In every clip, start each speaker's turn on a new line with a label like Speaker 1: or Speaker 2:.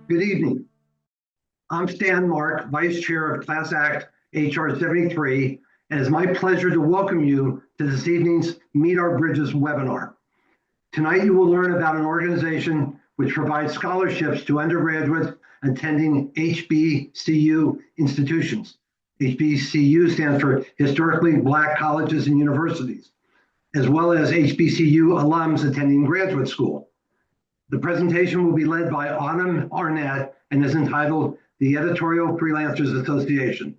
Speaker 1: Good evening. I'm Stan Mark, Vice Chair of Class Act HR 73, and it's my pleasure to welcome you to this evening's Meet Our Bridges webinar. Tonight, you will learn about an organization which provides scholarships to undergraduates attending HBCU institutions. HBCU stands for Historically Black Colleges and Universities, as well as HBCU alums attending graduate school. The presentation will be led by Arnett and is entitled the Editorial Freelancers Association.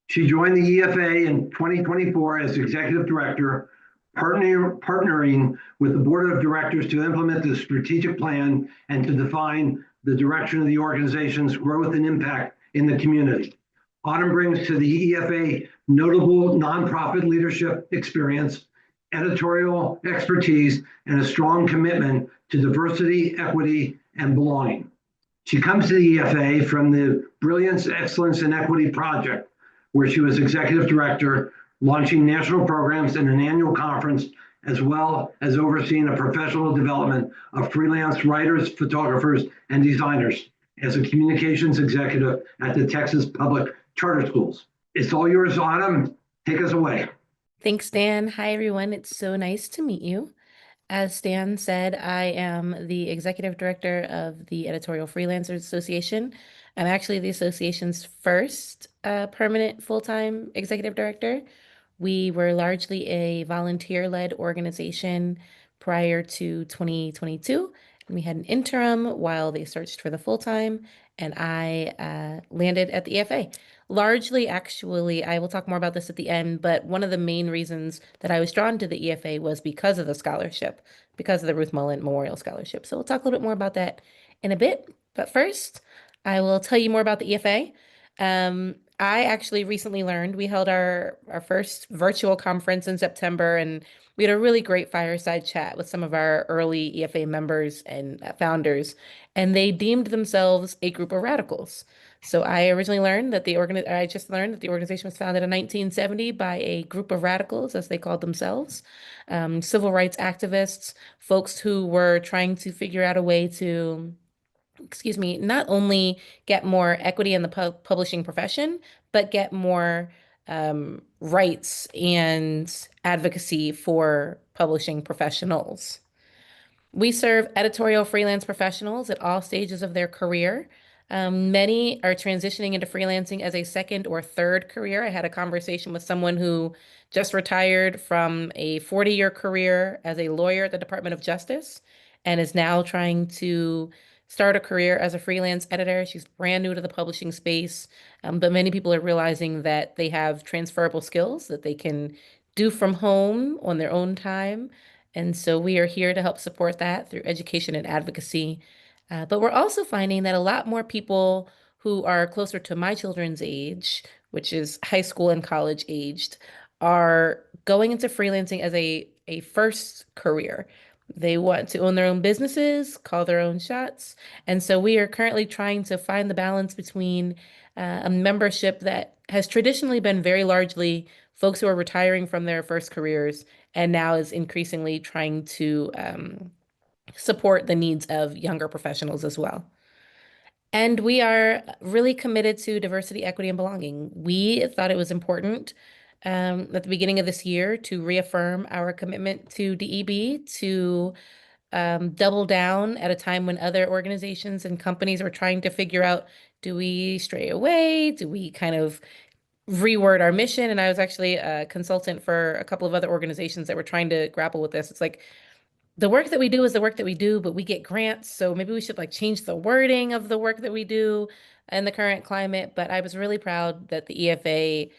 Speaker 1: She joined the EFA in 2024 as Executive Director, partnering with the Board of Directors to implement the strategic plan and to define the direction of the organization's growth and impact in the community. Autumn brings to the EFA notable nonprofit leadership experience, editorial expertise, and a strong commitment to diversity, equity, and belonging. She comes to the EFA from the Brilliance, Excellence, and Equity Project, where she was executive director, launching national programs and an annual conference, as well as overseeing a professional development of freelance writers, photographers, and designers as a communications executive at the Texas Public Charter Schools. It's all yours, Autumn. Take us away.
Speaker 2: Thanks, Dan. Hi, everyone. It's so nice to meet you. As Stan said, I am the executive director of the Editorial Freelancers Association. I'm actually the association's first permanent full-time executive director. We were largely a volunteer-led organization prior to 2022. And we had an interim while they searched for the full-time, and I landed at the EFA. Largely, actually, I will talk more about this at the end, but one of the main reasons that I was drawn to the EFA was because of the scholarship, because of the Ruth Mullen Memorial Scholarship. So we'll talk a little bit more about that in a bit. But first, I will tell you more about the EFA. I actually recently learned we held our first virtual conference in September, and we had a really great fireside chat with some of our early EFA members and founders, and they deemed themselves a group of radicals. So I originally learned that I just learned that the organization was founded in 1970 by a group of radicals, as they called themselves, civil rights activists, folks who were trying to figure out a way to, not only get more equity in the publishing profession, but get more rights and advocacy for publishing professionals. We serve editorial freelance professionals at all stages of their career. Many are transitioning into freelancing as a second or third career. I had a conversation with someone who just retired from a 40-year career as a lawyer at the Department of Justice and is now trying to start a career as a freelance editor. She's brand new to the publishing space, but many people are realizing that they have transferable skills that they can do from home on their own time. And so we are here to help support that through education and advocacy. But we're also finding that a lot more people who are closer to my children's age, which is high school and college aged, are going into freelancing as a first career. They want to own their own businesses, call their own shots. And so we are currently trying to find the balance between a membership that has traditionally been very largely folks who are retiring from their first careers and now is increasingly trying to support the needs of younger professionals as well. And we are really committed to diversity, equity, and belonging. We thought it was important at the beginning of this year to reaffirm our commitment to DEB, to double down at a time when other organizations and companies were trying to figure out, do we stray away? Do we kind of reword our mission? And I was actually a consultant for a couple of other organizations that were trying to grapple with this. It's like, the work that we do is the work that we do, but we get grants. So maybe we should like change the wording of the work that we do in the current climate. But I was really proud that the EFA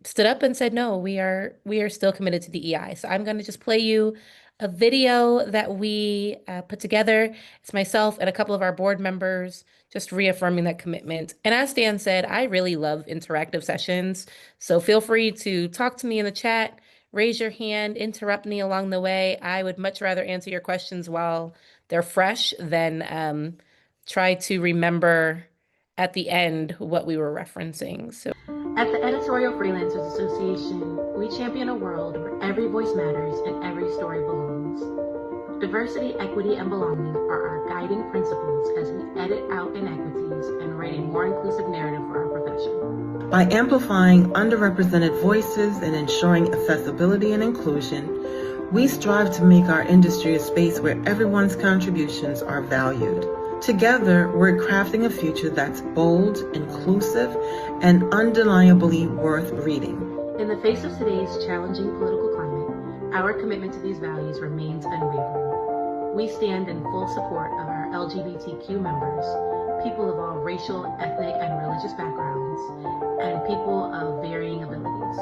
Speaker 2: stood up and said, no, we are still committed to DEI. So I'm going to just play you a video that we put together. It's myself and a couple of our board members just reaffirming that commitment. And as Dan said, I really love interactive sessions. So feel free to talk to me in the chat. Raise your hand, interrupt me along the way. I would much rather answer your questions while they're fresh than try to remember at the end what we were referencing. So, at the Editorial Freelancers Association, we champion a world where every voice matters and every story belongs. Diversity, equity, and belonging are our guiding principles as we edit out inequities and write a more inclusive narrative for our profession.
Speaker 3: By amplifying underrepresented voices and ensuring accessibility and inclusion, we strive to make our industry a space where everyone's contributions are valued. Together, we're crafting a future that's bold, inclusive, and undeniably worth reading.
Speaker 2: In the face of today's challenging political climate, our commitment to these values remains unwavering. We stand in full support of our LGBTQ members, people of all racial, ethnic, and religious backgrounds, and people of varying abilities.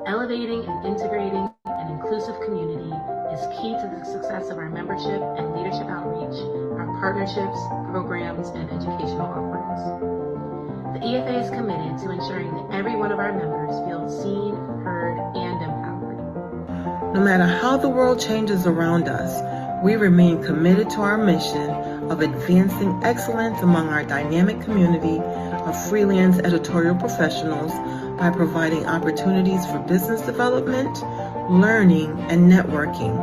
Speaker 2: Elevating and integrating an inclusive community is key to the success of our membership and leadership outreach, our partnerships, programs, and educational offerings. The EFA is committed to ensuring that every one of our members feels seen, heard, and empowered.
Speaker 3: No matter how the world changes around us, we remain committed to our mission of advancing excellence among our dynamic community of freelance editorial professionals by providing opportunities for business development, learning, and networking.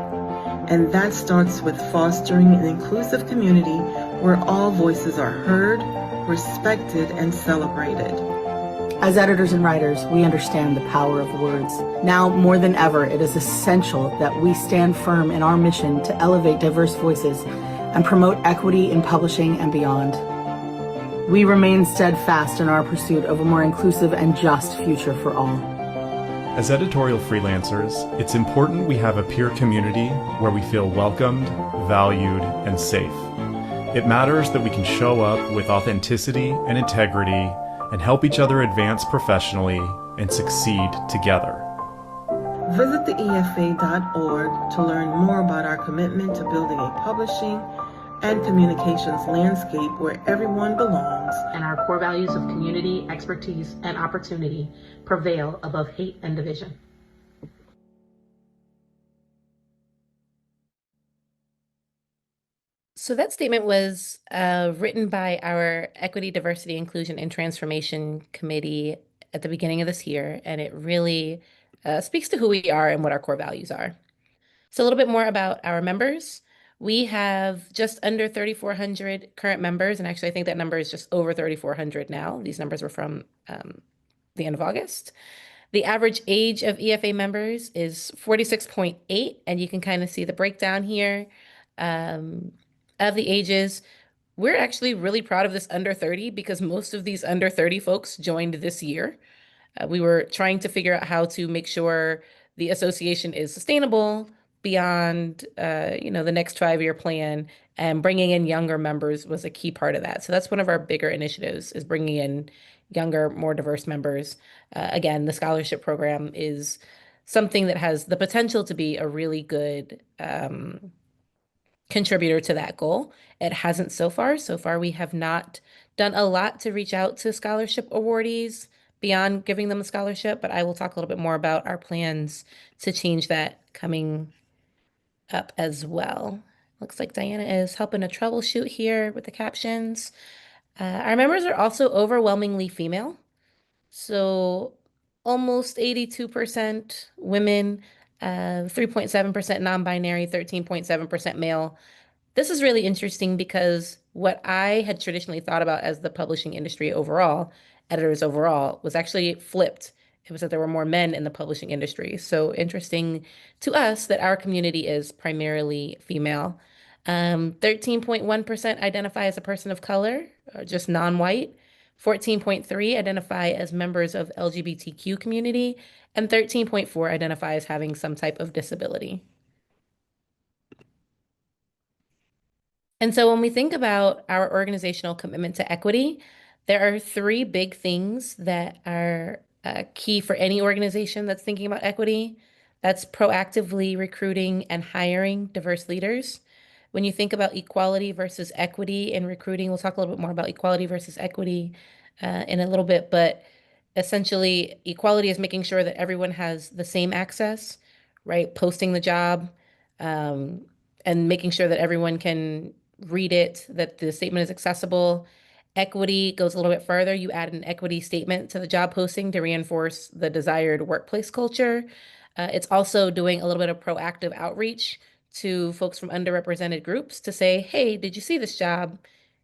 Speaker 3: And that starts with fostering an inclusive community where all voices are heard, respected, and celebrated.
Speaker 4: As editors and writers, we understand the power of words. Now more than ever, it is essential that we stand firm in our mission to elevate diverse voices and promote equity in publishing and beyond. We remain steadfast in our pursuit of a more inclusive and just future for all.
Speaker 5: As editorial freelancers, it's important we have a peer community where we feel welcomed, valued, and safe. It matters that we can show up with authenticity and integrity and help each other advance professionally and succeed together.
Speaker 3: Visit theefa.org to learn more about our commitment to building a publishing and communications landscape where everyone belongs.
Speaker 2: And our core values of community, expertise, and opportunity prevail above hate and division. So that statement was written by our Equity, Diversity, Inclusion, and Transformation Committee at the beginning of this year, and it really speaks to who we are and what our core values are. So a little bit more about our members. We have just under 3,400 current members, and actually I think that number is just over 3,400 now. These numbers were from the end of August. The average age of EFA members is 46.8, and you can kind of see the breakdown here of the ages. We're actually really proud of this under 30 because most of these under 30 folks joined this year. We were trying to figure out how to make sure the association is sustainable beyond the next 5-year plan, and bringing in younger members was a key part of that. So that's one of our bigger initiatives, is bringing in younger, more diverse members. Again, the scholarship program is something that has the potential to be a really good contributor to that goal. It hasn't so far. So far, we have not done a lot to reach out to scholarship awardees beyond giving them a scholarship, but I will talk a little bit more about our plans to change that coming up as well. Looks like Diana is helping to troubleshoot here with the captions. Our members are also overwhelmingly female. So almost 82% women, 3.7% non-binary, 13.7% male. This is really interesting because what I had traditionally thought about as the publishing industry overall, editors overall, was actually flipped. It was that there were more men in the publishing industry. So interesting to us that our community is primarily female. 13.1% identify as a person of color, or just non-white. 14.3 identify as members of LGBTQ community, and 13.4 identify as having some type of disability. And so when we think about our organizational commitment to equity, there are 3 big things that are key for any organization that's thinking about equity. That's proactively recruiting and hiring diverse leaders. When you think about equality versus equity in recruiting, we'll talk a little bit more about equality versus equity in a little bit, but essentially equality is making sure that everyone has the same access, right? Posting the job and making sure that everyone can read it, that the statement is accessible. Equity goes a little bit further. You add an equity statement to the job posting to reinforce the desired workplace culture. It's also doing a little bit of proactive outreach to folks from underrepresented groups to say, hey, did you see this job?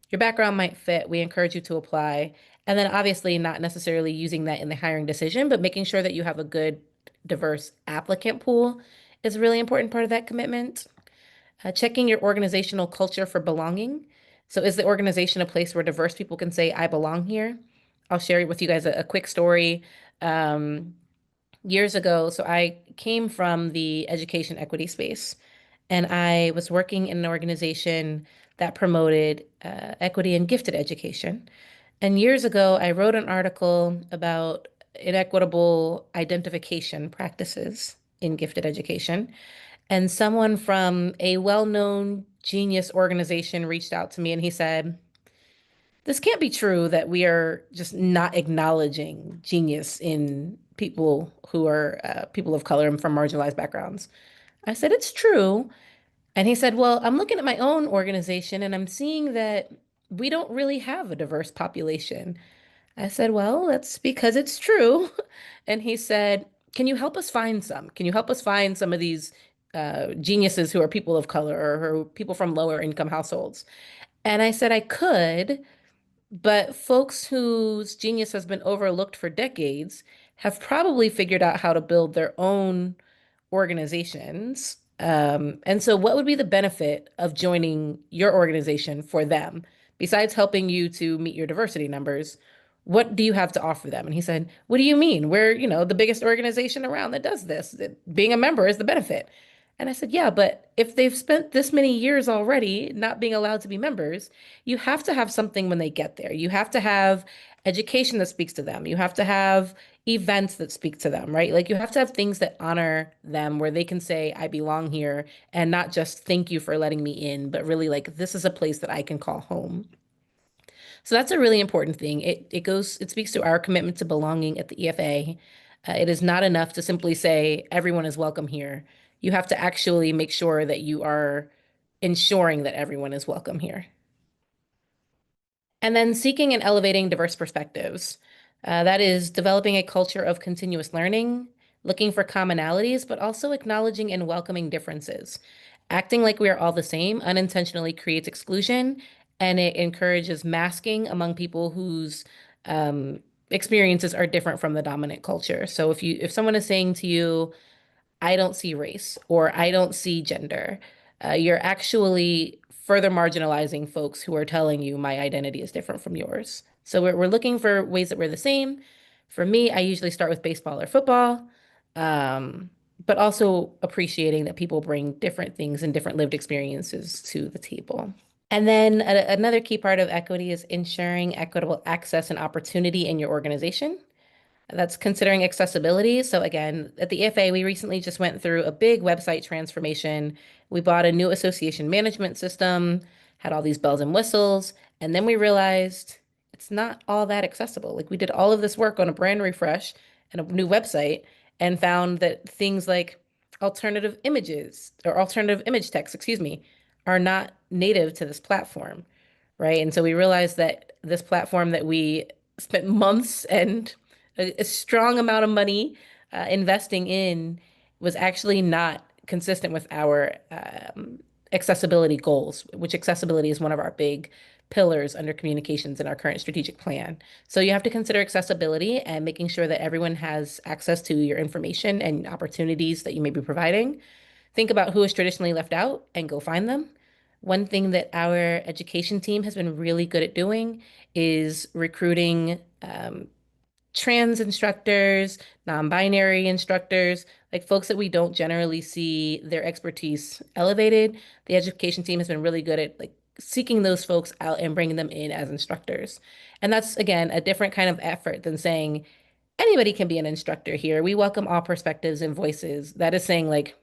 Speaker 2: Your background might fit. We encourage you to apply. And then obviously not necessarily using that in the hiring decision, but making sure that you have a good, diverse applicant pool is a really important part of that commitment. Checking your organizational culture for belonging. So is the organization a place where diverse people can say, I belong here? I'll share with you guys a quick story. Years ago, so I came from the education equity space, and I was working in an organization that promoted equity in gifted education. And years ago, I wrote an article about inequitable identification practices in gifted education. And someone from a well-known genius organization reached out to me and he said, this can't be true that we are just not acknowledging genius in people who are people of color and from marginalized backgrounds. I said, it's true. And he said, well, I'm looking at my own organization and I'm seeing that we don't really have a diverse population. I said, well, that's because it's true. And he said, can you help us find some? Can you help us find some of these geniuses who are people of color or who are people from lower income households? And I said, I could, but folks whose genius has been overlooked for decades have probably figured out how to build their own organizations. And so, what would be the benefit of joining your organization for them? Besides helping you to meet your diversity numbers, what do you have to offer them? And he said, what do you mean? We're, the biggest organization around that does this. Being a member is the benefit. And I said, yeah, but if they've spent this many years already not being allowed to be members, you have to have something when they get there. You have to have education that speaks to them. You have to have events that speak to them, right? Like you have to have things that honor them where they can say, I belong here, and not just thank you for letting me in, but really like, this is a place that I can call home. So that's a really important thing. It speaks to our commitment to belonging at the EFA. It is not enough to simply say everyone is welcome here. You have to actually make sure that you are ensuring that everyone is welcome here. And then seeking and elevating diverse perspectives. That is developing a culture of continuous learning, looking for commonalities, but also acknowledging and welcoming differences. Acting like we are all the same unintentionally creates exclusion, and it encourages masking among people whose experiences are different from the dominant culture. So if someone is saying to you, I don't see race or I don't see gender, you're actually further marginalizing folks who are telling you my identity is different from yours. So we're looking for ways that we're the same. For me, I usually start with baseball or football, but also appreciating that people bring different things and different lived experiences to the table. And then another key part of equity is ensuring equitable access and opportunity in your organization. That's considering accessibility. So again, at the EFA, we recently just went through a big website transformation. We bought a new association management system, had all these bells and whistles, and then we realized it's not all that accessible. Like we did all of this work on a brand refresh and a new website and found that things like alternative images or alternative image text, excuse me, are not native to this platform, right? And so we realized that this platform that we spent months and a strong amount of money investing in was actually not consistent with our accessibility goals, which accessibility is one of our big pillars under communications in our current strategic plan. So you have to consider accessibility and making sure that everyone has access to your information and opportunities that you may be providing. Think about who is traditionally left out and go find them. One thing that our education team has been really good at doing is recruiting trans instructors, non-binary instructors, like folks that we don't generally see their expertise elevated. The education team has been really good at like seeking those folks out and bringing them in as instructors. And that's, again, a different kind of effort than saying anybody can be an instructor here. We welcome all perspectives and voices. That is saying like,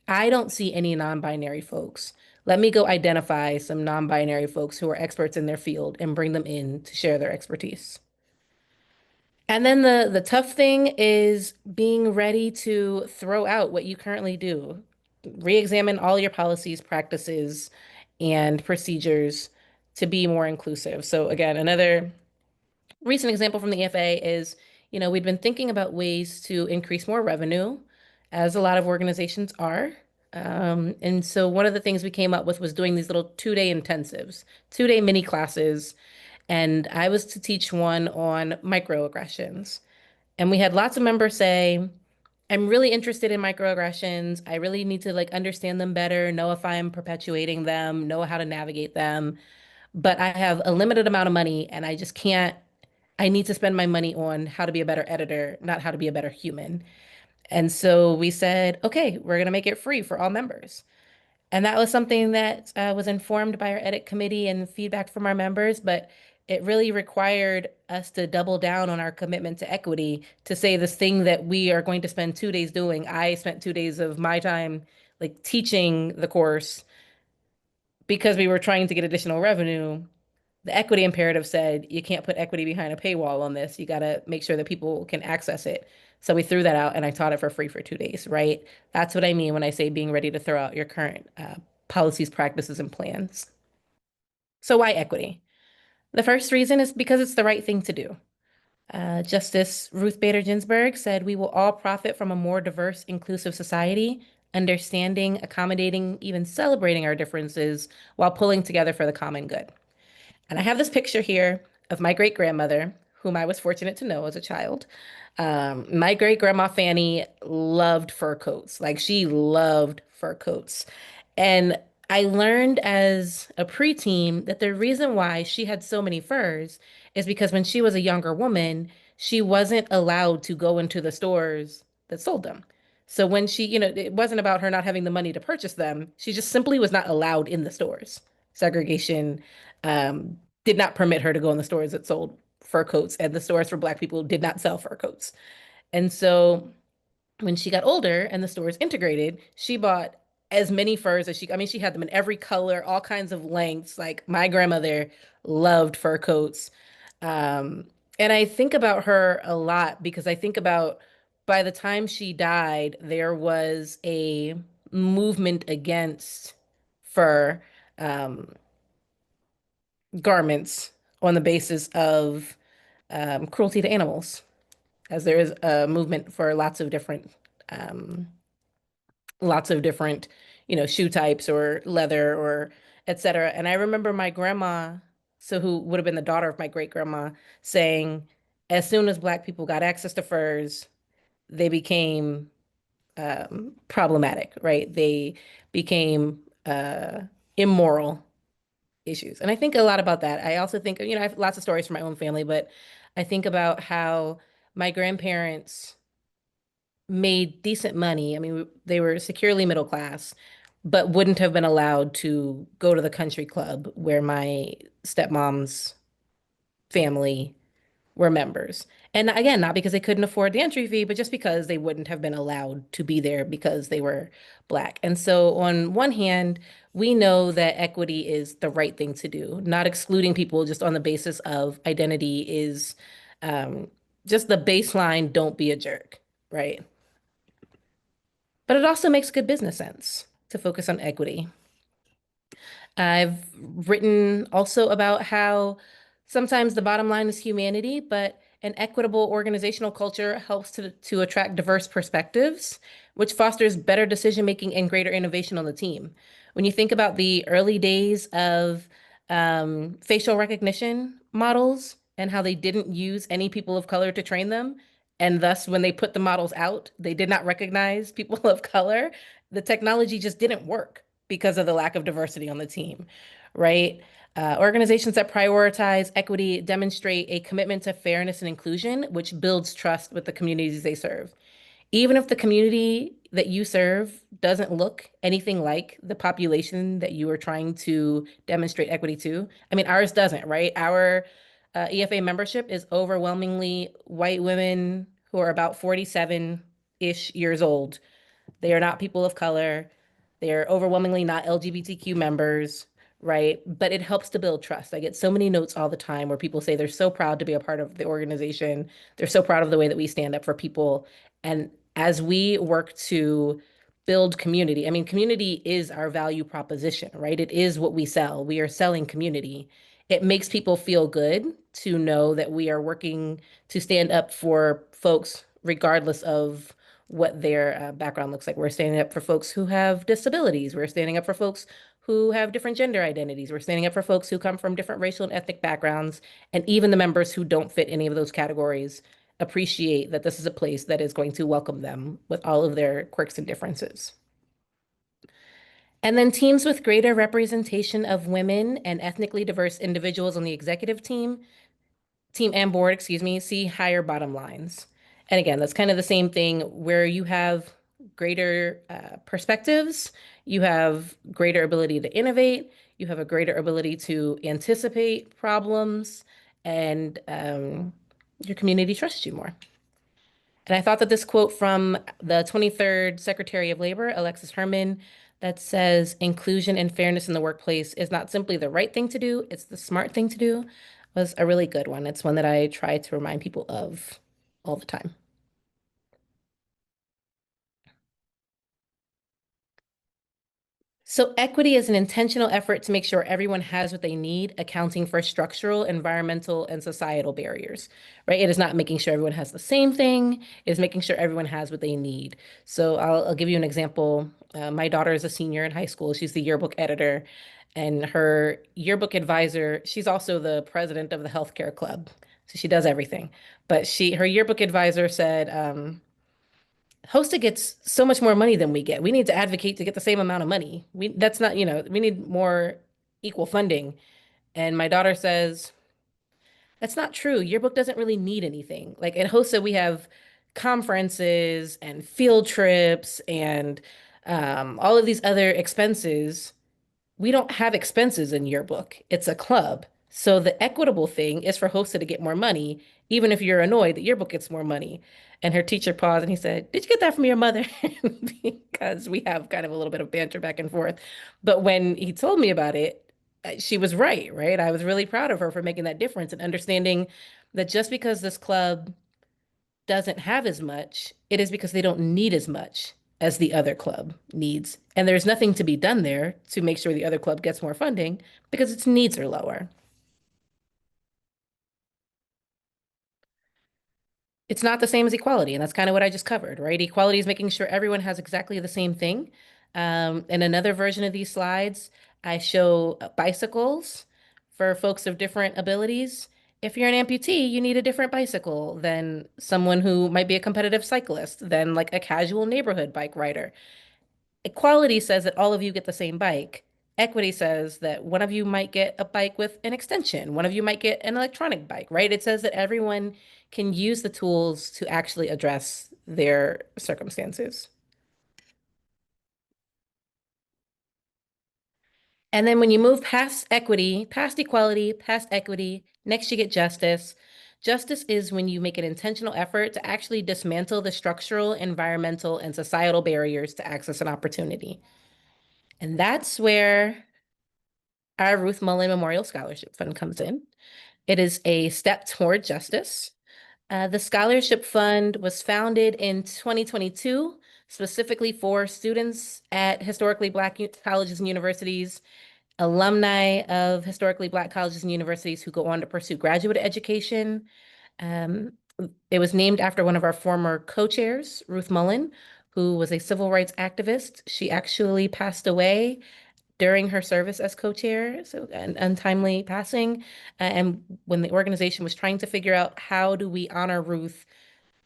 Speaker 2: I don't see any non-binary folks. Let me go identify some non-binary folks who are experts in their field and bring them in to share their expertise. And then the tough thing is being ready to throw out what you currently do. Re-examine all your policies, practices, and procedures to be more inclusive. So again, another recent example from the EFA is, we'd been thinking about ways to increase more revenue, as a lot of organizations are. And so one of the things we came up with was doing these little 2-day intensives, 2-day mini classes. And I was to teach one on microaggressions. And we had lots of members say, I'm really interested in microaggressions. I really need to like understand them better, know if I'm perpetuating them, know how to navigate them. But I have a limited amount of money and I just can't, I need to spend my money on how to be a better editor, not how to be a better human. And so we said, okay, we're going to make it free for all members. And that was something that was informed by our edit committee and feedback from our members, but it really required us to double down on our commitment to equity to say this thing that we are going to spend 2 days doing. I spent 2 days of my time like teaching the course because we were trying to get additional revenue. The equity imperative said you can't put equity behind a paywall on this. You got to make sure that people can access it. So we threw that out and I taught it for free for 2 days, right? That's what I mean when I say being ready to throw out your current policies, practices, and plans. So why equity? The first reason is because it's the right thing to do. Justice Ruth Bader Ginsburg said, we will all profit from a more diverse, inclusive society, understanding, accommodating, even celebrating our differences while pulling together for the common good. And I have this picture here of my great grandmother, whom I was fortunate to know as a child. My great grandma Fanny loved fur coats. Like she loved fur coats. And I learned as a preteen that the reason why she had so many furs is because when she was a younger woman, she wasn't allowed to go into the stores that sold them. So when she, it wasn't about her not having the money to purchase them. She just simply was not allowed in the stores. Segregation did not permit her to go in the stores that sold fur coats, and the stores for Black people did not sell fur coats. And so when she got older and the stores integrated, she bought as many furs as she had them in every color, all kinds of lengths. Like my grandmother loved fur coats. Um, and I think about her a lot because I think about by the time she died, there was a movement against fur garments on the basis of cruelty to animals, as there is a movement for um, lots of different, shoe types or leather or et cetera. And I remember my grandma, so who would have been the daughter of my great grandma, saying, as soon as Black people got access to furs, they became problematic, right? They became immoral issues. And I think a lot about that. I also think, I have lots of stories from my own family, but I think about how my grandparents made decent money. I mean, they were securely middle class, but wouldn't have been allowed to go to the country club where my stepmom's family were members. And again, not because they couldn't afford the entry fee, but just because they wouldn't have been allowed to be there because they were Black. And so on one hand, we know that equity is the right thing to do. Not excluding people just on the basis of identity is just the baseline, don't be a jerk, right? But it also makes good business sense to focus on equity. I've written also about how sometimes the bottom line is humanity, but an equitable organizational culture helps to attract diverse perspectives, which fosters better decision-making and greater innovation on the team. When you think about the early days of facial recognition models and how they didn't use any people of color to train them, and thus when they put the models out, they did not recognize people of color, the technology just didn't work because of the lack of diversity on the team, right? Organizations that prioritize equity demonstrate a commitment to fairness and inclusion, which builds trust with the communities they serve. Even if the community that you serve doesn't look anything like the population that you are trying to demonstrate equity to. I mean, ours doesn't, right? Our EFA membership is overwhelmingly white women who are about 47-ish years old. They are not people of color. They're overwhelmingly not LGBTQ members, right? But it helps to build trust. I get so many notes all the time where people say they're so proud to be a part of the organization. They're so proud of the way that we stand up for people. And as we work to build community, I mean, community is our value proposition, right? It is what we sell. We are selling community. It makes people feel good to know that we are working to stand up for folks regardless of what their background looks like. We're standing up for folks who have disabilities. We're standing up for folks who have different gender identities. We're standing up for folks who come from different racial and ethnic backgrounds. And even the members who don't fit any of those categories appreciate that this is a place that is going to welcome them with all of their quirks and differences. And then teams with greater representation of women and ethnically diverse individuals on the executive team and board, excuse me, see higher bottom lines. And again, that's kind of the same thing where you have greater perspectives, you have greater ability to innovate, you have a greater ability to anticipate problems, and your community trusts you more. And I thought that this quote from the 23rd Secretary of Labor, Alexis Herman, that says inclusion and fairness in the workplace is not simply the right thing to do, it's the smart thing to do, was a really good one. It's one that I try to remind people of all the time. So equity is an intentional effort to make sure everyone has what they need, accounting for structural, environmental, and societal barriers, right? It is not making sure everyone has the same thing. It is making sure everyone has what they need. So I'll give you an example. My daughter is a senior in high school. She's the yearbook editor, and her yearbook advisor, she's also the president of the healthcare club. So she does everything. But her yearbook advisor said, HOSTA gets so much more money than we get. We need to advocate to get the same amount of money. That's not, we need more equal funding. And my daughter says, that's not true. Yearbook doesn't really need anything. Like at HOSTA, we have conferences and field trips and all of these other expenses. We don't have expenses in Yearbook. It's a club. So the equitable thing is for HOSTA to get more money, even if you're annoyed that Yearbook gets more money. And her teacher paused and he said, did you get that from your mother? Because we have kind of a little bit of banter back and forth. But when he told me about it, she was right? I was really proud of her for making that difference and understanding that just because this club doesn't have as much, it is because they don't need as much as the other club needs. And there's nothing to be done there to make sure the other club gets more funding because its needs are lower. It's not the same as equality, and that's kind of what I just covered, right? Equality is making sure everyone has exactly the same thing. In another version of these slides, I show bicycles for folks of different abilities. If you're an amputee, you need a different bicycle than someone who might be a competitive cyclist, than like a casual neighborhood bike rider. Equality says that all of you get the same bike. Equity says that one of you might get a bike with an extension. One of you might get an electronic bike, right? It says that everyone can use the tools to actually address their circumstances. And then when you move past equity, past equality, past equity, next you get justice. Justice is when you make an intentional effort to actually dismantle the structural, environmental, and societal barriers to access an opportunity. And that's where our Ruth Mullen Memorial Scholarship Fund comes in. It is a step toward justice. The Scholarship Fund was founded in 2022, specifically for students at historically Black colleges and universities, alumni of historically Black colleges and universities who go on to pursue graduate education. It was named after one of our former co-chairs, Ruth Mullen, who was a civil rights activist. She actually passed away during her service as co-chair, so an untimely passing. And when the organization was trying to figure out how do we honor Ruth,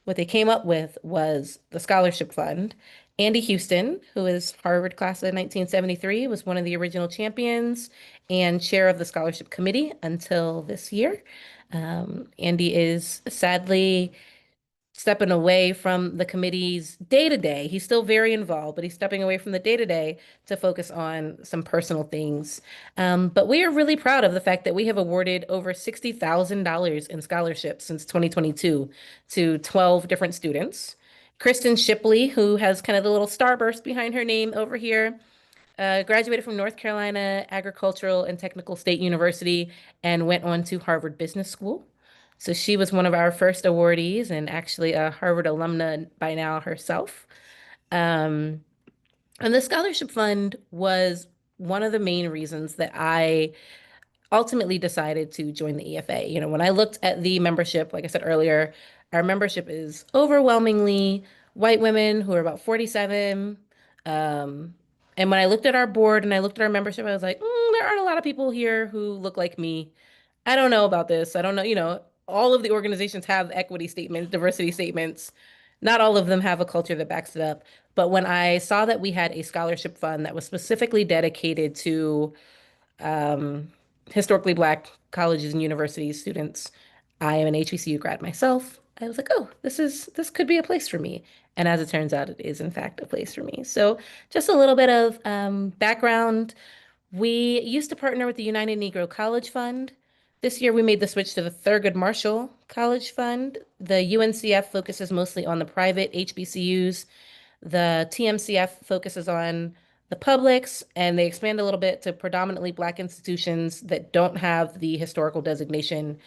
Speaker 2: what they came up with was the Scholarship Fund. Andy Houston, who is Harvard class of 1973, was one of the original champions and chair of the scholarship committee until this year. Andy is sadly stepping away from the committee's day-to-day. He's still very involved, but he's stepping away from the day-to-day to focus on some personal things. But we are really proud of the fact that we have awarded over $60,000 in scholarships since 2022 to 12 different students. Kristen Shipley, who has kind of the little starburst behind her name over here, graduated from North Carolina Agricultural and Technical State University and went on to Harvard Business School. So she was one of our first awardees and actually a Harvard alumna by now herself. And the scholarship fund was one of the main reasons that I ultimately decided to join the EFA. When I looked at the membership, like I said earlier, our membership is overwhelmingly white women who are about 47. And when I looked at our board and I looked at our membership, I was like, there aren't a lot of people here who look like me. I don't know about this. I don't know. All of the organizations have equity statements, diversity statements. Not all of them have a culture that backs it up. But when I saw that we had a scholarship fund that was specifically dedicated to um, historically Black colleges and universities students. I am an HBCU grad myself. I was like, oh, this could be a place for me. And as it turns out, it is in fact a place for me. So just a little bit of background. We used to partner with the United Negro College Fund. This year, we made the switch to the Thurgood Marshall College Fund. The UNCF focuses mostly on the private HBCUs. The TMCF focuses on the publics, and they expand a little bit to predominantly Black institutions that don't have the historical designation.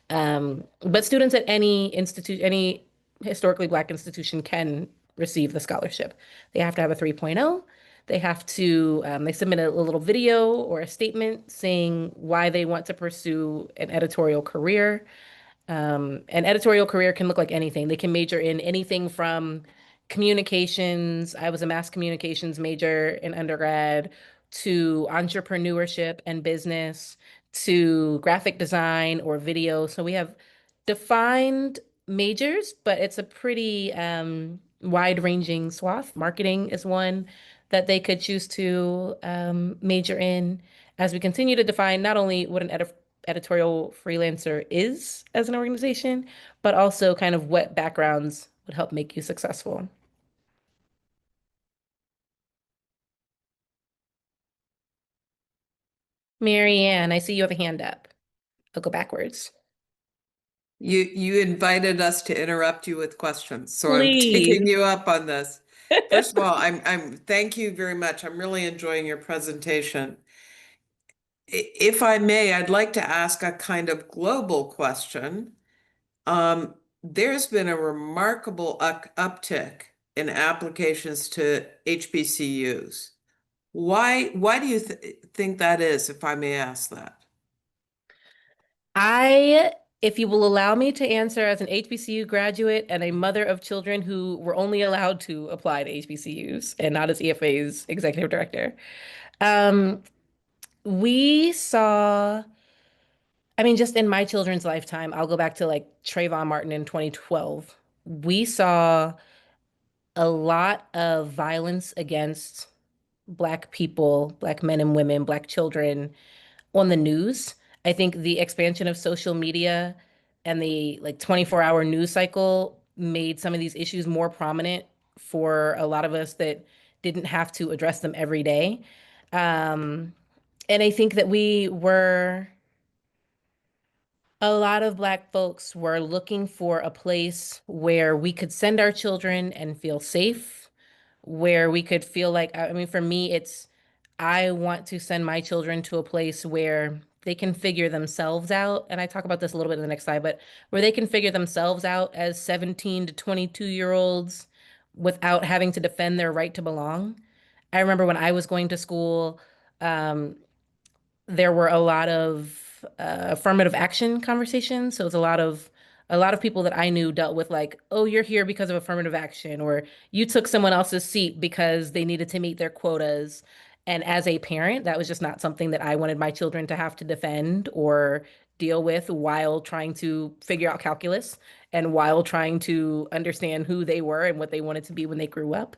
Speaker 2: But students at any historically Black institution can receive the scholarship. They have to have a 3.0. They submit a little video or a statement saying why they want to pursue an editorial career. An editorial career can look like anything. They can major in anything from communications. I was a mass communications major in undergrad, to entrepreneurship and business, to graphic design or video. So we have defined majors, but it's a pretty wide-ranging swath. Marketing is one that they could choose to major in, as we continue to define not only what an editorial freelancer is as an organization, but also kind of what backgrounds would help make you successful. Marianne, I see you have a hand up. I'll go backwards.
Speaker 6: You invited us to interrupt you with questions, so I'm
Speaker 2: Please.
Speaker 6: taking you up on this. First of all, thank you very much. I'm really enjoying your presentation. If I may, I'd like to ask a kind of global question. There's been a remarkable uptick in applications to HBCUs. Why do you think that is, if I may ask that?
Speaker 2: If you will allow me to answer as an HBCU graduate and a mother of children who were only allowed to apply to HBCUs and not as EFA's executive director, we saw, I mean, just in my children's lifetime, I'll go back to like Trayvon Martin in 2012. We saw a lot of violence against Black people, Black men and women, Black children on the news. I think the expansion of social media and the like 24-hour news cycle made some of these issues more prominent for a lot of us that didn't have to address them every day. And I think that a lot of Black folks were looking for a place where we could send our children and feel safe, where we could feel like, I mean, for me, I want to send my children to a place where they can figure themselves out. And I talk about this a little bit in the next slide, but where they can figure themselves out as 17 to 22-year-olds without having to defend their right to belong. I remember when I was going to school, there were a lot of affirmative action conversations. So it's a lot of people that I knew dealt with like, oh, you're here because of affirmative action, or you took someone else's seat because they needed to meet their quotas. And as a parent, that was just not something that I wanted my children to have to defend or deal with while trying to figure out calculus and while trying to understand who they were and what they wanted to be when they grew up.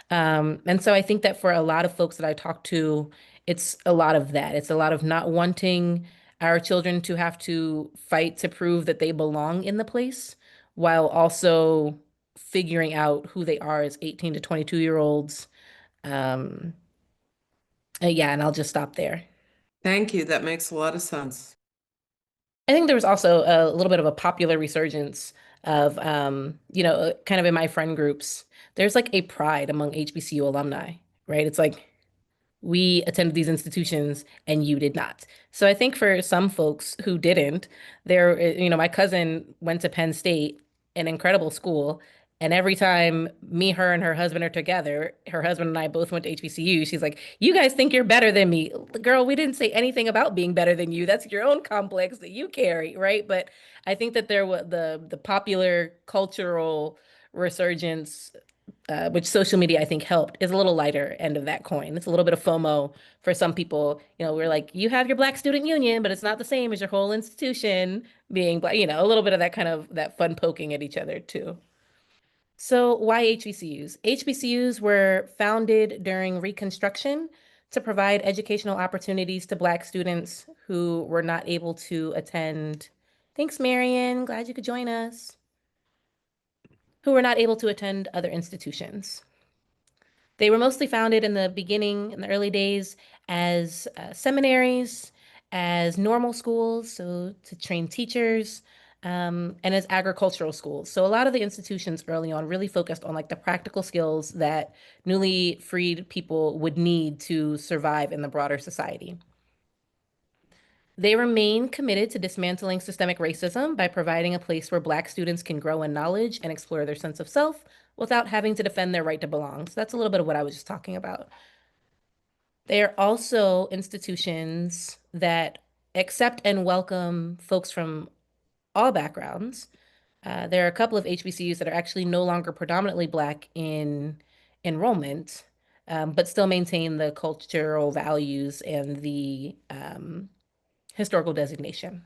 Speaker 2: And so I think that for a lot of folks that I talk to, it's a lot of that. It's a lot of not wanting our children to have to fight to prove that they belong in the place while also figuring out who they are as 18 to 22-year-olds. Yeah, and I'll just stop there.
Speaker 6: Thank you. That makes a lot of sense.
Speaker 2: I think there was also a little bit of a popular resurgence of, kind of in my friend groups, there's like a pride among HBCU alumni, right? It's like, we attended these institutions and you did not. So I think for some folks who didn't, my cousin went to Penn State, an incredible school. And every time her and her husband are together, her husband and I both went to HBCU. She's like, you guys think you're better than me. Girl, we didn't say anything about being better than you. That's your own complex that you carry, right? But I think that there was the popular cultural resurgence which social media I think helped, is a little lighter end of that coin. It's a little bit of FOMO for some people. We're like, you have your Black Student Union, but it's not the same as your whole institution being Black, a little bit of that kind of that fun poking at each other too. So why HBCUs? HBCUs were founded during Reconstruction to provide educational opportunities to Black students who were not able to attend. Thanks, Marion. Glad you could join us. Who were not able to attend other institutions. They were mostly founded in the beginning, in the early days, as seminaries, as normal schools, so to train teachers, and as agricultural schools. So a lot of the institutions early on really focused on like the practical skills that newly freed people would need to survive in the broader society. They remain committed to dismantling systemic racism by providing a place where Black students can grow in knowledge and explore their sense of self without having to defend their right to belong. So that's a little bit of what I was just talking about. They are also institutions that accept and welcome folks from all backgrounds. There are a couple of HBCUs that are actually no longer predominantly Black in enrollment, but still maintain the cultural values and the historical designation.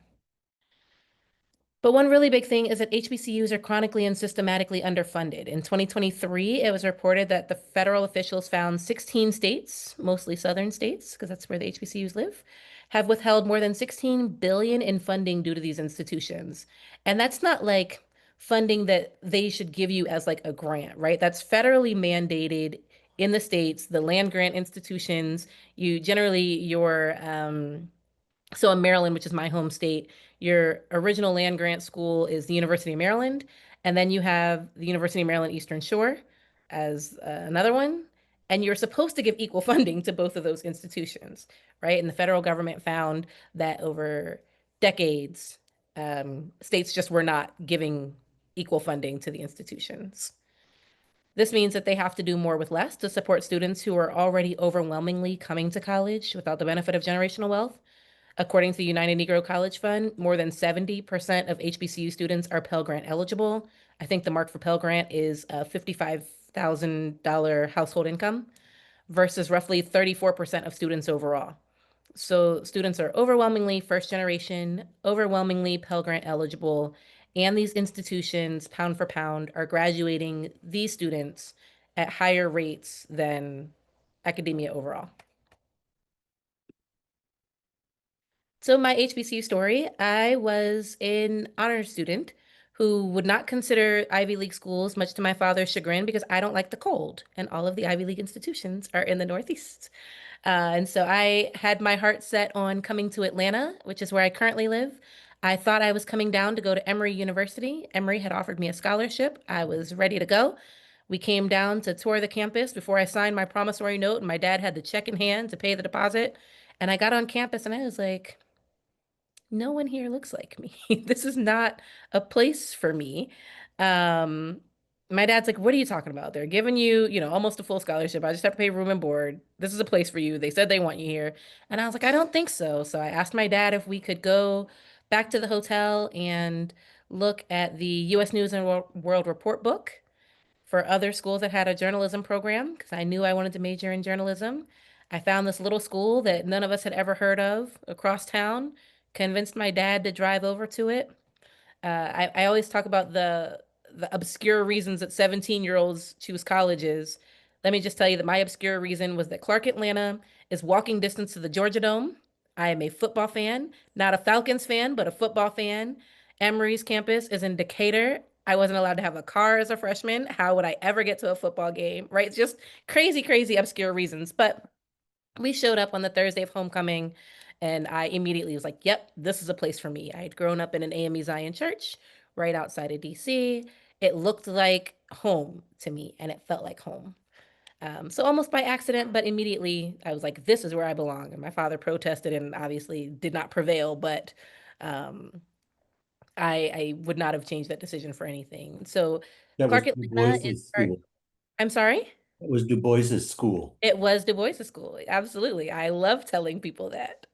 Speaker 2: But one really big thing is that HBCUs are chronically and systematically underfunded. In 2023, it was reported that the federal officials found 16 states, mostly southern states, because that's where the HBCUs live, have withheld more than 16 billion in funding due to these institutions. And that's not like funding that they should give you as like a grant, right? That's federally mandated in the states, the land grant institutions, so in Maryland, which is my home state, your original land grant school is the University of Maryland, and then you have the University of Maryland Eastern Shore as another one, and you're supposed to give equal funding to both of those institutions, right? And the federal government found that over decades, states just were not giving equal funding to the institutions. This means that they have to do more with less to support students who are already overwhelmingly coming to college without the benefit of generational wealth. According to the United Negro College Fund, more than 70% of HBCU students are Pell Grant eligible. I think the mark for Pell Grant is a $55,000 household income versus roughly 34% of students overall. So students are overwhelmingly first generation, overwhelmingly Pell Grant eligible, and these institutions, pound for pound, are graduating these students at higher rates than academia overall. So my HBCU story, I was an honor student who would not consider Ivy League schools, much to my father's chagrin, because I don't like the cold, and all of the Ivy League institutions are in the Northeast. And so I had my heart set on coming to Atlanta, which is where I currently live. I thought I was coming down to go to Emory University. Emory had offered me a scholarship. I was ready to go. We came down to tour the campus before I signed my promissory note, and my dad had the check in hand to pay the deposit. And I got on campus and I was like, no one here looks like me. This is not a place for me. Um, my dad's like, what are you talking about? They're giving you, almost a full scholarship. I just have to pay room and board. This is a place for you. They said they want you here. And I was like, I don't think so. So I asked my dad if we could go back to the hotel and look at the US News and World Report book for other schools that had a journalism program because I knew I wanted to major in journalism. I found this little school that none of us had ever heard of across town, convinced my dad to drive over to it. I always talk about the obscure reasons that 17-year-olds choose colleges. Let me just tell you that my obscure reason was that Clark Atlanta is walking distance to the Georgia Dome. I am a football fan, not a Falcons fan, but a football fan. Emory's campus is in Decatur. I wasn't allowed to have a car as a freshman. How would I ever get to a football game, right? It's just crazy, crazy obscure reasons. But we showed up on the Thursday of homecoming, and I immediately was like, yep, this is a place for me. I had grown up in an AME Zion church right outside of DC. It looked like home to me, and it felt like home. So almost by accident, but immediately I was like, this is where I belong. And my father protested and obviously did not prevail, but I would not have changed that decision for anything. So
Speaker 7: That was
Speaker 2: Clark
Speaker 7: Du
Speaker 2: Atlanta
Speaker 7: Bois's
Speaker 2: is our,
Speaker 7: school.
Speaker 2: I'm sorry?
Speaker 7: It was Du Bois's school.
Speaker 2: It was Du Bois' school. Absolutely. I love telling people that.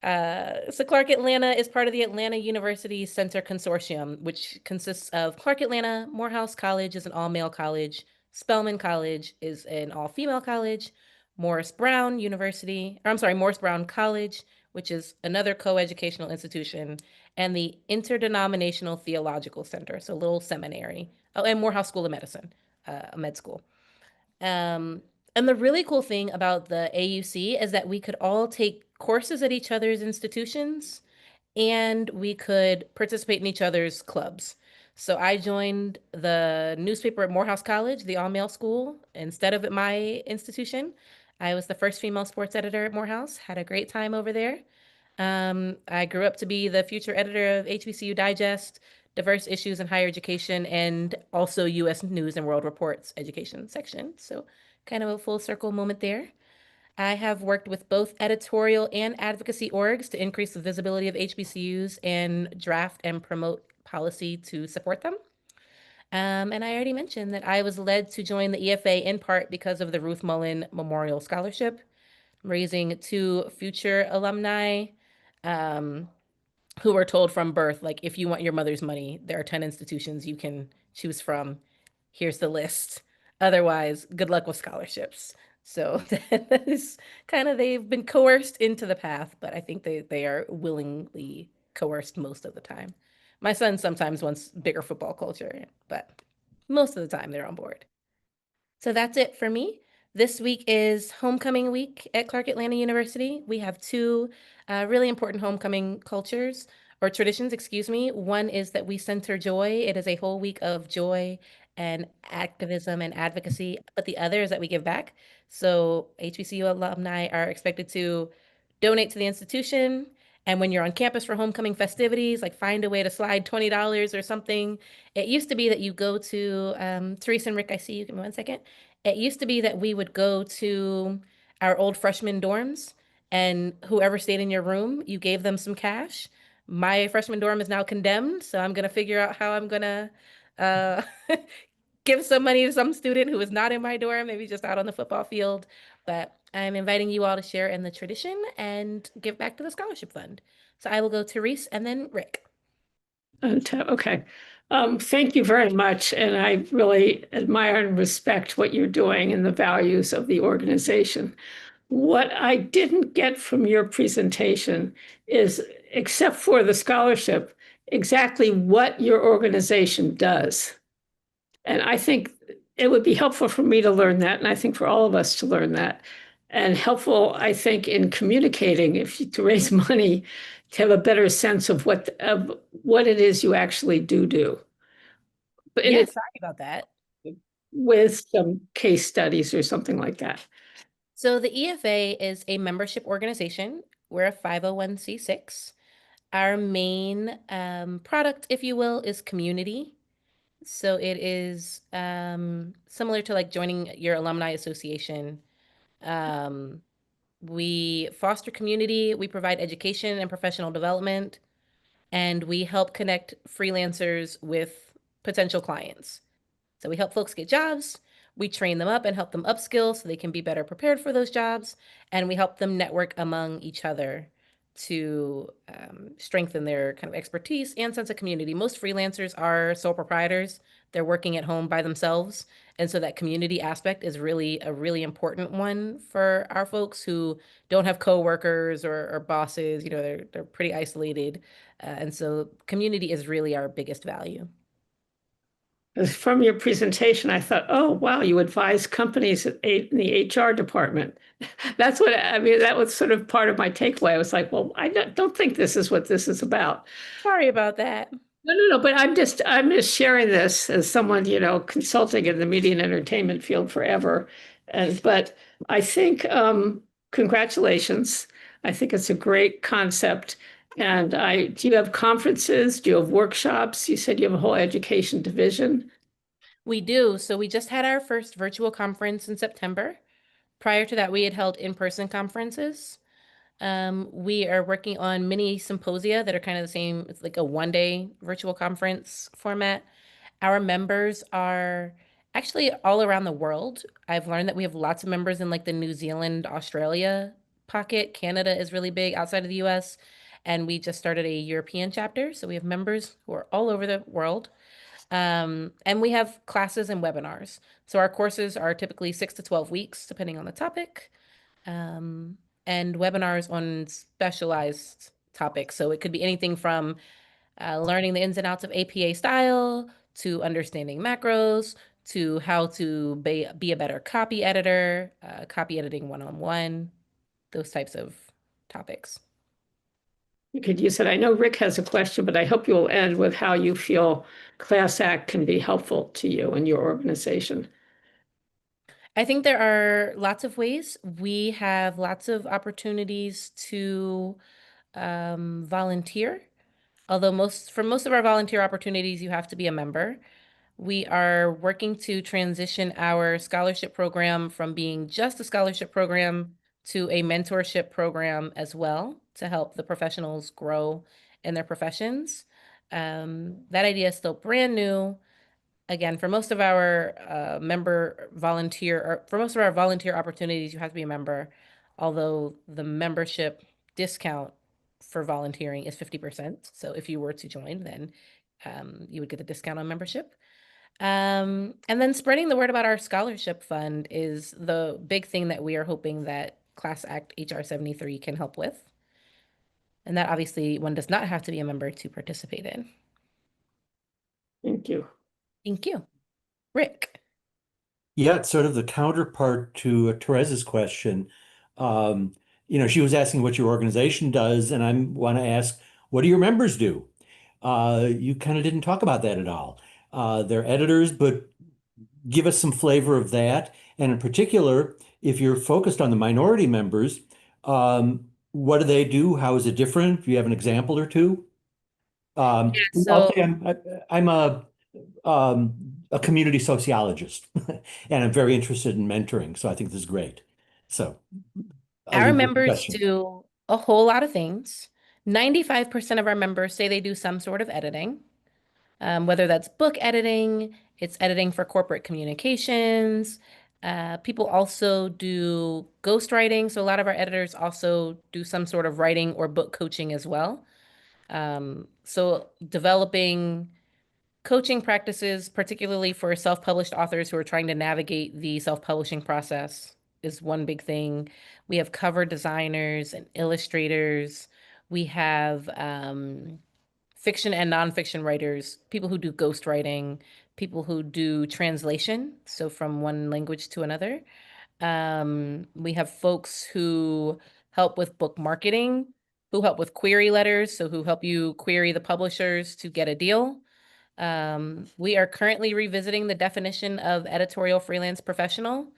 Speaker 2: So Clark Atlanta is part of the Atlanta University Center Consortium, which consists of Clark Atlanta, Morehouse College is an all-male college, Spelman College is an all-female college, Morris Brown University, or I'm sorry, Morris Brown College, which is another co-educational institution, and the Interdenominational Theological Center, so a little seminary. Oh, and Morehouse School of Medicine, a med school. And the really cool thing about the AUC is that we could all take courses at each other's institutions and we could participate in each other's clubs. So I joined the newspaper at Morehouse College, the all-male school, instead of at my institution. I was the first female sports editor at Morehouse, had a great time over there. I grew up to be the future editor of HBCU Digest, Diverse Issues in Higher Education, and also U.S. News and World Report's education section. So kind of a full circle moment there. I have worked with both editorial and advocacy orgs to increase the visibility of HBCUs and draft and promote policy to support them. And I already mentioned that I was led to join the EFA in part because of the Ruth Mullen Memorial Scholarship, raising 2 future alumni who were told from birth, like, if you want your mother's money, there are 10 institutions you can choose from. Here's the list. Otherwise, good luck with scholarships. So that is kind of, they've been coerced into the path, but I think they are willingly coerced most of the time. My son sometimes wants bigger football culture, but most of the time they're on board. So that's it for me. This week is homecoming week at Clark Atlanta University. We have 2 really important homecoming cultures or traditions, excuse me. One is that we center joy. It is a whole week of joy and activism and advocacy, but the other is that we give back. So HBCU alumni are expected to donate to the institution. And when you're on campus for homecoming festivities, like find a way to slide $20 or something. It used to be that you go to, Teresa and Rick, I see you, give me one second. It used to be that we would go to our old freshman dorms and whoever stayed in your room, you gave them some cash. My freshman dorm is now condemned, so I'm gonna figure out how I'm gonna uh, give some money to some student who is not in my dorm, maybe just out on the football field. But I'm inviting you all to share in the tradition and give back to the scholarship fund. So I will go to Reese and then Rick.
Speaker 8: Okay. Thank you very much. And I really admire and respect what you're doing and the values of the organization. What I didn't get from your presentation is, except for the scholarship, exactly what your organization does. And I think it would be helpful for me to learn that, and I think for all of us to learn that, and helpful, I think, in communicating to raise money, to have a better sense of what it is you actually do. But
Speaker 2: Yeah, sorry about that.
Speaker 8: with some case studies or something like that.
Speaker 2: So the EFA is a membership organization. We're a 501c6. Our main product, if you will, is community. So it is similar to like joining your alumni association. We foster community, we provide education and professional development, and we help connect freelancers with potential clients. So we help folks get jobs, we train them up and help them upskill so they can be better prepared for those jobs, and we help them network among each other to strengthen their kind of expertise and sense of community. Most freelancers are sole proprietors. They're working at home by themselves. And so that community aspect is really a really important one for our folks who don't have coworkers or bosses. You know, they're pretty isolated. And so community is really our biggest value.
Speaker 8: From your presentation, I thought, oh, wow, you advise companies in the HR department. That's what, I mean, that was sort of part of my takeaway. I was like, well, I don't think this is what this is about.
Speaker 2: Sorry about that.
Speaker 8: No, but I'm just sharing this as someone, consulting in the media and entertainment field forever. But I think, congratulations. I think it's a great concept. And do you have conferences? Do you have workshops? You said you have a whole education division.
Speaker 2: We do. So we just had our first virtual conference in September. Prior to that, we had held in-person conferences. We are working on mini symposia that are kind of the same. It's like a one-day virtual conference format. Our members are actually all around the world. I've learned that we have lots of members in like the New Zealand, Australia pocket. Canada is really big outside of the US, and we just started a European chapter. So we have members who are all over the world. And we have classes and webinars. So our courses are typically 6 to 12 weeks, depending on the topic, and webinars on specialized topics. So it could be anything from learning the ins and outs of APA style to understanding macros to how to be a better copy editor, copy editing one-on-one, those types of topics.
Speaker 8: Could you said, I know Rick has a question, but I hope you'll end with how you feel Class Act can be helpful to you and your organization.
Speaker 2: I think there are lots of ways. We have lots of opportunities to volunteer. Although for most of our volunteer opportunities, you have to be a member. We are working to transition our scholarship program from being just a scholarship program to a mentorship program as well to help the professionals grow in their professions. That idea is still brand new. Again, for most of our for most of our volunteer opportunities, you have to be a member, although the membership discount for volunteering is 50%. So if you were to join, then you would get a discount on membership. And then spreading the word about our scholarship fund is the big thing that we are hoping that Class Act HR 73 can help with. And that obviously one does not have to be a member to participate in.
Speaker 8: Thank you.
Speaker 2: Thank you. Rick.
Speaker 7: Yeah, it's sort of the counterpart to Therese's question. She was asking what your organization does, and I want to ask, what do your members do? You kind of didn't talk about that at all. They're editors, but give us some flavor of that. And in particular, if you're focused on the minority members, what do they do? How is it different? Do you have an example or two? I'll say I'm a community sociologist, and I'm very interested in mentoring. So I think this is great. So
Speaker 2: our members do a whole lot of things. 95% of our members say they do some sort of editing, whether that's book editing, it's editing for corporate communications. People also do ghostwriting. So a lot of our editors also do some sort of writing or book coaching as well. So developing coaching practices, particularly for self-published authors who are trying to navigate the self-publishing process, is one big thing. We have cover designers and illustrators. We have fiction and nonfiction writers, people who do ghostwriting, people who do translation, so from one language to another. We have folks who help with book marketing, who help with query letters, so who help you query the publishers to get a deal. We are currently revisiting the definition of editorial freelance professional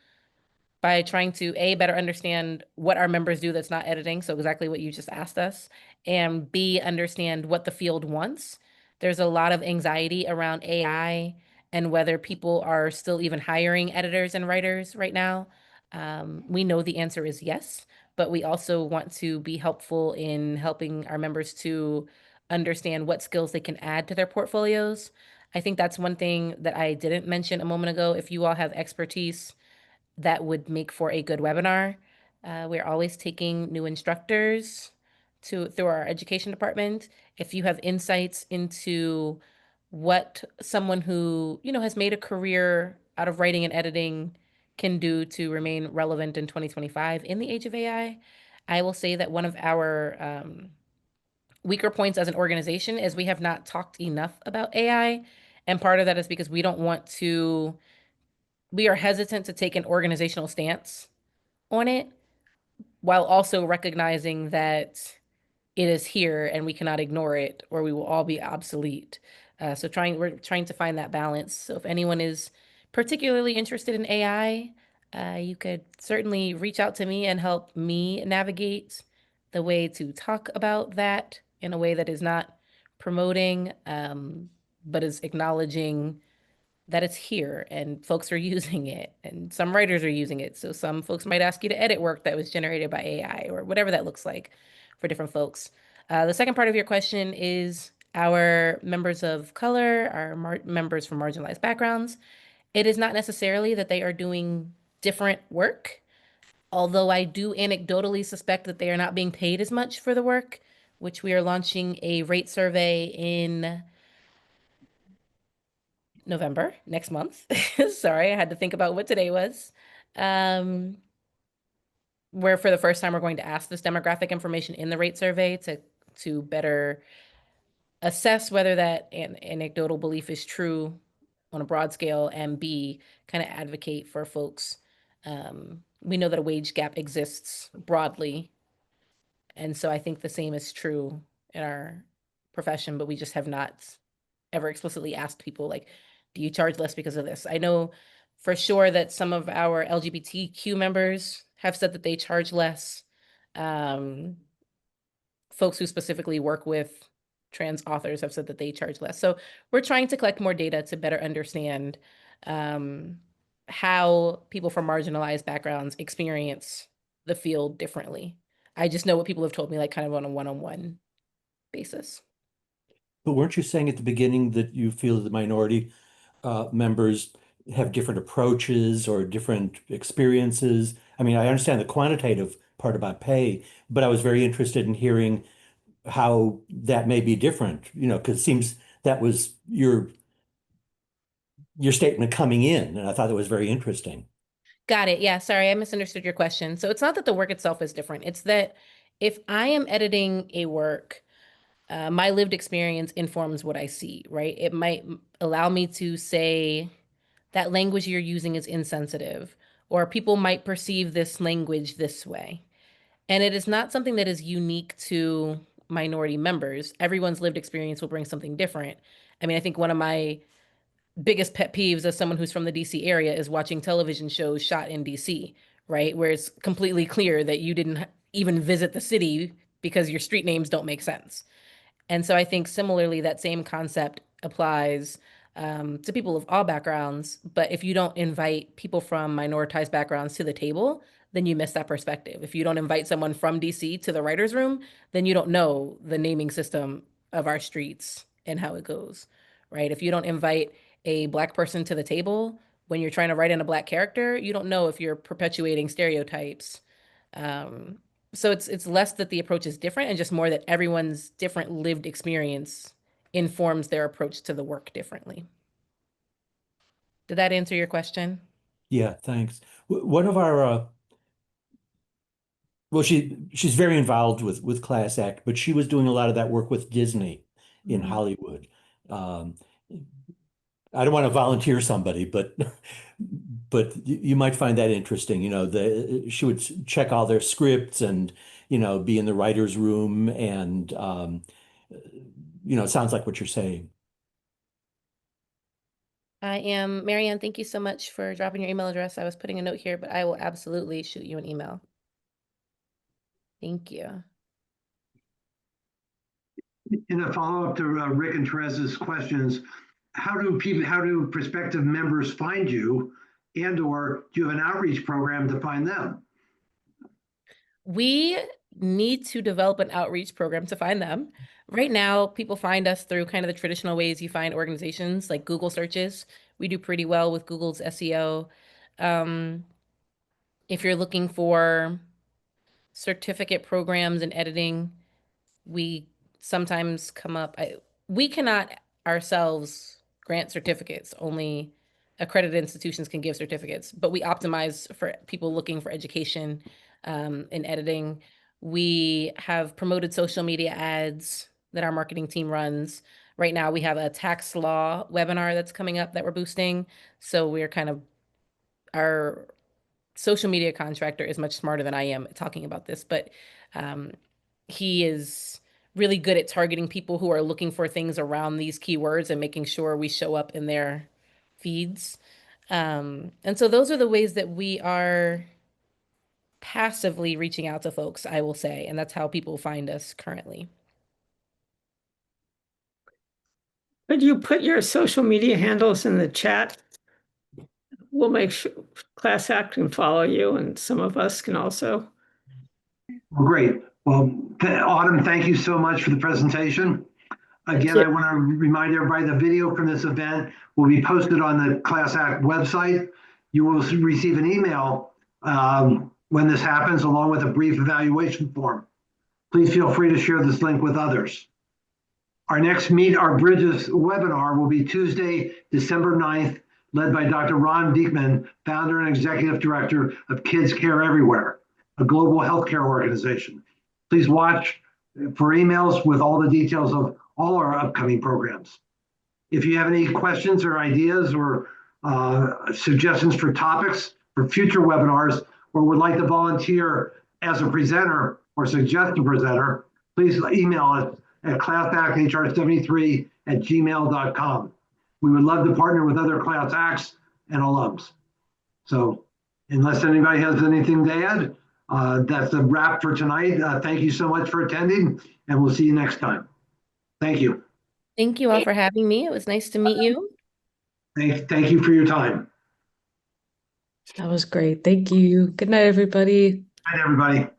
Speaker 2: by trying to better understand what our members do that's not editing, so exactly what you just asked us, and B, understand what the field wants. There's a lot of anxiety around AI and whether people are still even hiring editors and writers right now. We know the answer is yes, but we also want to be helpful in helping our members to understand what skills they can add to their portfolios. I think that's one thing that I didn't mention a moment ago. If you all have expertise that would make for a good webinar, we're always taking new instructors through our education department. If you have insights into what someone who, has made a career out of writing and editing can do to remain relevant in 2025 in the age of AI, I will say that one of our weaker points as an organization is we have not talked enough about AI. And part of that is because we are hesitant to take an organizational stance on it, while also recognizing that it is here and we cannot ignore it or we will all be obsolete. So we're trying to find that balance. So if anyone is particularly interested in AI, you could certainly reach out to me and help me navigate the way to talk about that in a way that is not promoting, but is acknowledging that it's here and folks are using it and some writers are using it. So some folks might ask you to edit work that was generated by AI or whatever that looks like for different folks. The second part of your question is our members of color, our members from marginalized backgrounds. It is not necessarily that they are doing different work. Although I do anecdotally suspect that they are not being paid as much for the work, which we are launching a rate survey in November, next month. Sorry, I had to think about what today was. Where for the first time we're going to ask this demographic information in the rate survey to better assess whether that anecdotal belief is true on a broad scale, and B, kind of advocate for folks. We know that a wage gap exists broadly, and so I think the same is true in our profession, but we just have not ever explicitly asked people, like, do you charge less because of this? I know for sure that some of our LGBTQ members have said that they charge less. Folks who specifically work with trans authors have said that they charge less. So we're trying to collect more data to better understand how people from marginalized backgrounds experience the field differently. I just know what people have told me, like kind of on a one-on-one basis.
Speaker 7: But weren't you saying at the beginning that you feel that the minority members have different approaches or different experiences? I mean, I understand the quantitative part about pay, but I was very interested in hearing how that may be different, because it seems that was your statement coming in, and I thought it was very interesting.
Speaker 2: Got it. Yeah, sorry, I misunderstood your question. So it's not that the work itself is different. It's that if I am editing a work, my lived experience informs what I see, right? It might allow me to say that language you're using is insensitive, or people might perceive this language this way. And it is not something that is unique to minority members. Everyone's lived experience will bring something different. I mean, I think one of my biggest pet peeves as someone who's from the DC area is watching television shows shot in DC, right? Where it's completely clear that you didn't even visit the city because your street names don't make sense. And so I think similarly, that same concept applies to people of all backgrounds. But if you don't invite people from minoritized backgrounds to the table, then you miss that perspective. If you don't invite someone from DC to the writer's room, then you don't know the naming system of our streets and how it goes, right? If you don't invite a Black person to the table when you're trying to write in a Black character, you don't know if you're perpetuating stereotypes. So it's less that the approach is different and just more that everyone's different lived experience informs their approach to the work differently. Did that answer your question?
Speaker 7: Yeah, thanks. One of our well, she's very involved with Class Act, but she was doing a lot of that work with Disney in Hollywood. I don't want to volunteer somebody, but you might find that interesting. She would check all their scripts and be in the writer's room, and it sounds like what you're saying.
Speaker 2: I am, Marianne, thank you so much for dropping your email address. I was putting a note here, but I will absolutely shoot you an email. Thank you.
Speaker 1: In a follow-up to Rick and Teresa's questions, how do prospective members find you, and/or do you have an outreach program to find them?
Speaker 2: We need to develop an outreach program to find them. Right now, people find us through kind of the traditional ways you find organizations, like Google searches. We do pretty well with Google's SEO. If you're looking for certificate programs in editing, we sometimes come up. We cannot ourselves grant certificates. Only accredited institutions can give certificates, but we optimize for people looking for education in editing. We have promoted social media ads that our marketing team runs. Right now, we have a tax law webinar that's coming up that we're boosting. So we're kind of, our social media contractor is much smarter than I am talking about this, but he is really good at targeting people who are looking for things around these keywords and making sure we show up in their feeds. And so those are the ways that we are passively reaching out to folks, I will say, and that's how people find us currently.
Speaker 8: Could you put your social media handles in the chat? We'll make sure Class Act can follow you, and some of us can also.
Speaker 1: Well, great. Well, Autumn, thank you so much for the presentation. Again, I want to remind everybody the video from this event will be posted on the Class Act website. You will receive an email when this happens, along with a brief evaluation form. Please feel free to share this link with others. Our next Meet Our Bridges webinar will be Tuesday, December 9th, led by Dr. Ron Diekman, founder and executive director of Kids Care Everywhere, a global healthcare organization. Please watch for emails with all the details of all our upcoming programs. If you have any questions or ideas or suggestions for topics for future webinars, or would like to volunteer as a presenter or suggest a presenter, please email us at classacthr73@gmail.com. We would love to partner with other class acts and alums. So unless anybody has anything to add, that's a wrap for tonight. Thank you so much for attending, and we'll see you next time. Thank you.
Speaker 2: Thank you all for having me. It was nice to meet you.
Speaker 1: Thank you for your time.
Speaker 9: That was great. Thank you. Good night, everybody.
Speaker 1: Good night, everybody.